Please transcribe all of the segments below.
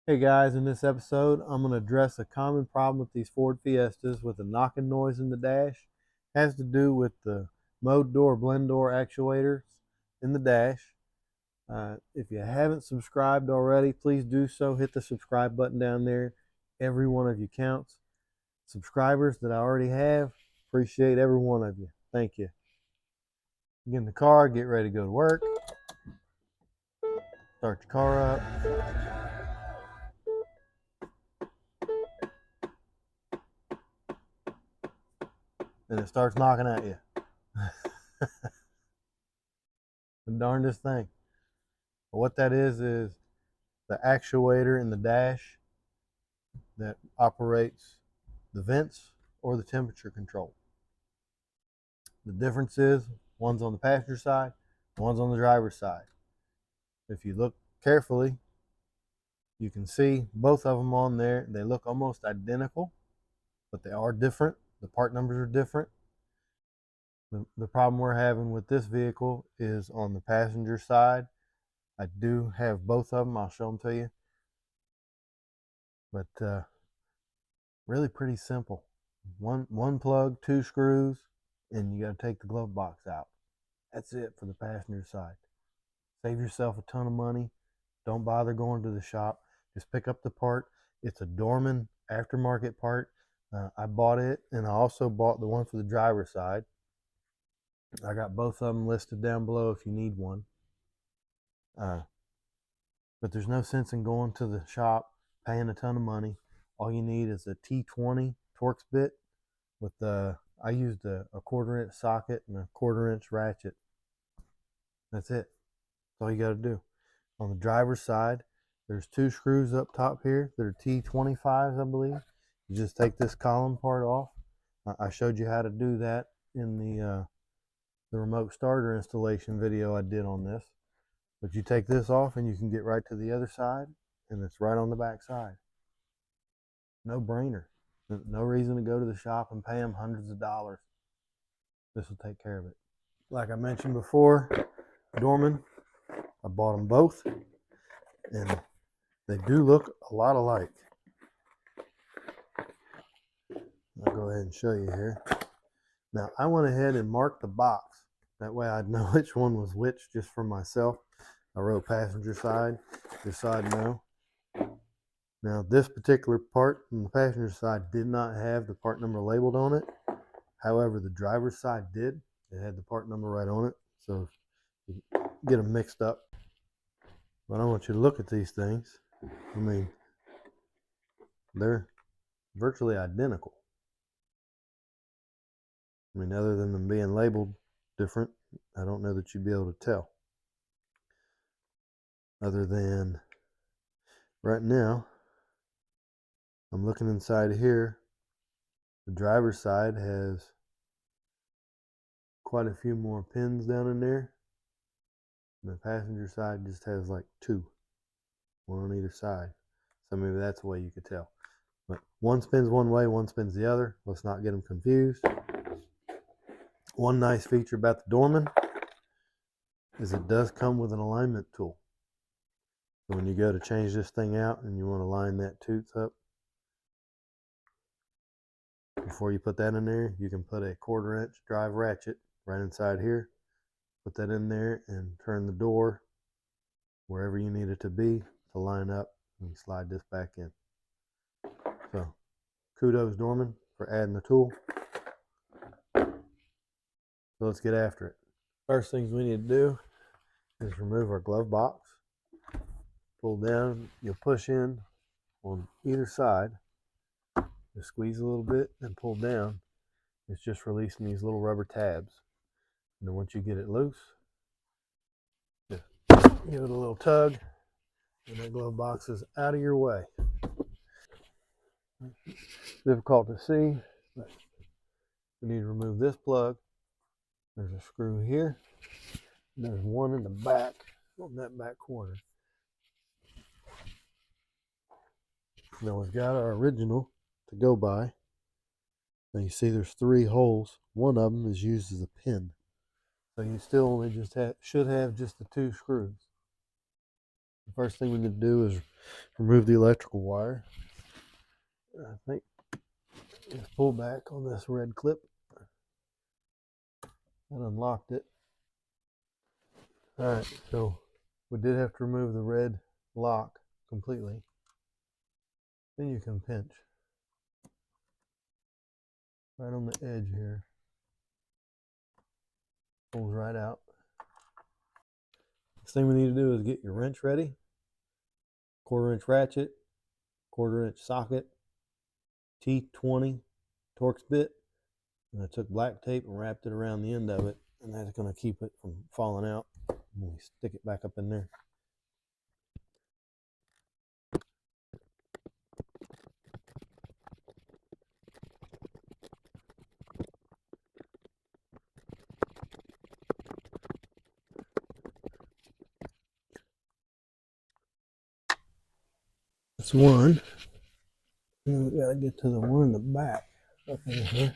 Hey guys, in this episode, I'm going to address a common problem with these Ford Fiestas with the knocking noise in the dash. It has to do with the mode door, blend door actuators in the dash. If you haven't subscribed already, please do so. Hit the subscribe button down there. Every one of you counts. Subscribers that I already have, appreciate every one of you. Thank you. Get in the car, get ready to go to work. Start your car up. And it starts knocking at you. The darndest thing. But what that is the actuator in the dash that operates the vents or the temperature control. The difference is one's on the passenger side, one's on the driver's side. If you look carefully, you can see both of them on there. They look almost identical, but they are different. The part numbers are different. The problem we're having with this vehicle is on the passenger side. I do have both of them. I'll show them to you. But really pretty simple. One plug, two screws, and you got to take the glove box out. That's it for the passenger side. Save yourself a ton of money. Don't bother going to the shop. Just pick up the part. It's a Dorman aftermarket part. I bought it, and I also bought the one for the driver's side. I got both of them listed down below if you need one. But there's no sense in going to the shop, paying a ton of money. All you need is a T20 Torx bit with I used a 1/4 inch socket and a 1/4 inch ratchet. That's it. That's all you got to do. On the driver's side, there's two screws up top here that are T25s, I believe. You just take this column part off. I showed you how to do that in the remote starter installation video I did on this. But you take this off and you can get right to the other side, and it's right on the back side. No brainer. No reason to go to the shop and pay them hundreds of dollars. This will take care of it. Like I mentioned before, Dorman, I bought them both, and they do look a lot alike. I'll go ahead and show you here. Now, I went ahead and marked the box. That way I'd know which one was which just for myself. I wrote passenger side, this side no. Now, this particular part on the passenger side did not have the part number labeled on it. However, the driver's side did. It had the part number right on it. So you get them mixed up. But I want you to look at these things. I mean, they're virtually identical. I mean, other than them being labeled different, I don't know that you'd be able to tell. Other than right now, I'm looking inside here. The driver's side has quite a few more pins down in there. And the passenger side just has like two, one on either side. So maybe that's the way you could tell. But one spins one way, one spins the other. Let's not get them confused. One nice feature about the Dorman is it does come with an alignment tool. So when you go to change this thing out and you want to line that tooth up, before you put that in there, you can put a 1/4 inch drive ratchet right inside here. Put that in there and turn the door wherever you need it to be to line up and slide this back in. So kudos Dorman for adding the tool. So let's get after it. First things we need to do is remove our glove box. Pull down, you'll push in on either side. Just squeeze a little bit and pull down. It's just releasing these little rubber tabs. And then once you get it loose, just give it a little tug, and that glove box is out of your way. Difficult to see, but we need to remove this plug. There's a screw here. There's one in the back on that back corner. Now we've got our original to go by. Now you see there's 3 holes. One of them is used as a pin. So you still only just should have just the 2 screws. The first thing we need to do is remove the electrical wire. I think just pull back on this red clip. That unlocked it. Alright, so we did have to remove the red lock completely. Then you can pinch right on the edge here. Pulls right out. Next thing we need to do is get your wrench ready. 1/4 inch ratchet, 1/4 inch socket, T20 Torx bit, and I took black tape and wrapped it around the end of it, and that's going to keep it from falling out when we stick it back up in there. That's one. Now we gotta get to the one in the back up in here.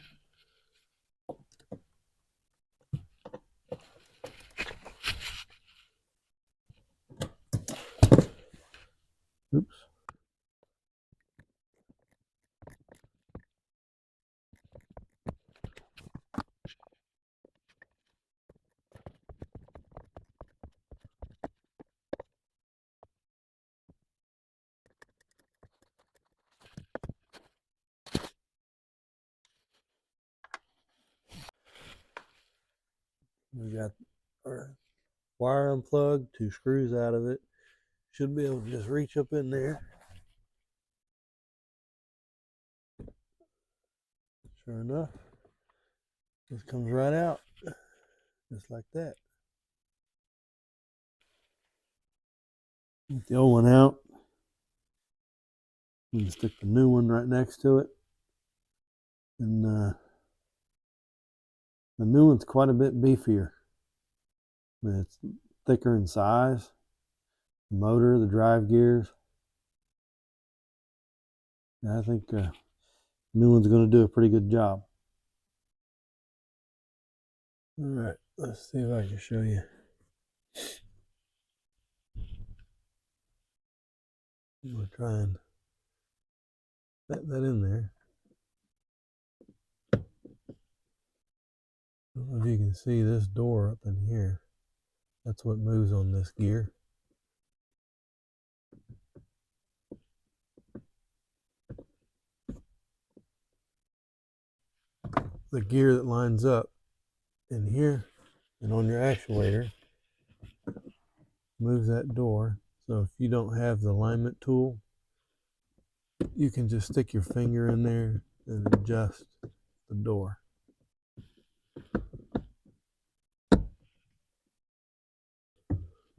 Oops. We got our wire unplugged, 2 screws out of it. Should be able to just reach up in there. Sure enough, this comes right out, just like that. Get the old one out. We can stick the new one right next to it. And the new one's quite a bit beefier. It's thicker in size. The motor, the drive gears. I think the new one's going to do a pretty good job. All right, let's see if I can show you. I'm going to try and set that in there. I don't know if you can see this door up in here. That's what moves on this gear. The gear that lines up in here and on your actuator moves that door. So if you don't have the alignment tool, you can just stick your finger in there and adjust the door.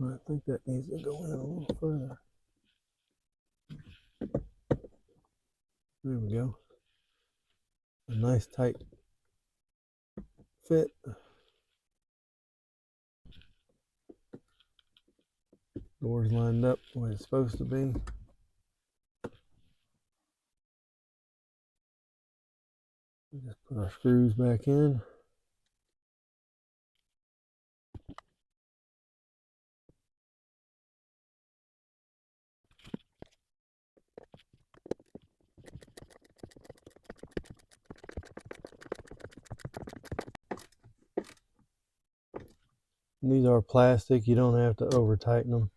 But I think that needs to go in a little further. There we go. A nice tight fit. Doors lined up the way it's supposed to be. We just put our screws back in. And these are plastic, you don't have to over tighten them.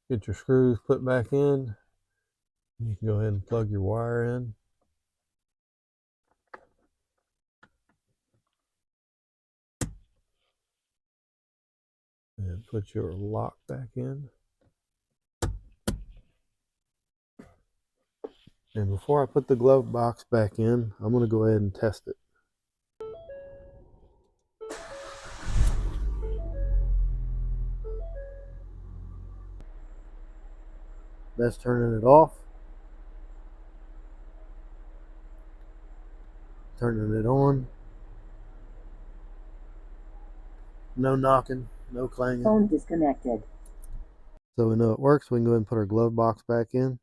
Get your screws put back in. You can go ahead and plug your wire in. And put your lock back in. And before I put the glove box back in, I'm going to go ahead and test it. That's turning it off. Turning it on. No knocking, no clanging. Phone disconnected. So we know it works. We can go ahead and put our glove box back in.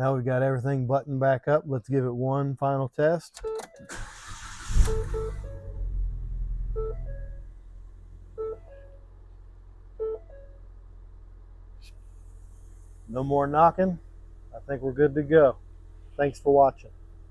Now we've got everything buttoned back up. Let's give it one final test. No more knocking. I think we're good to go. Thanks for watching.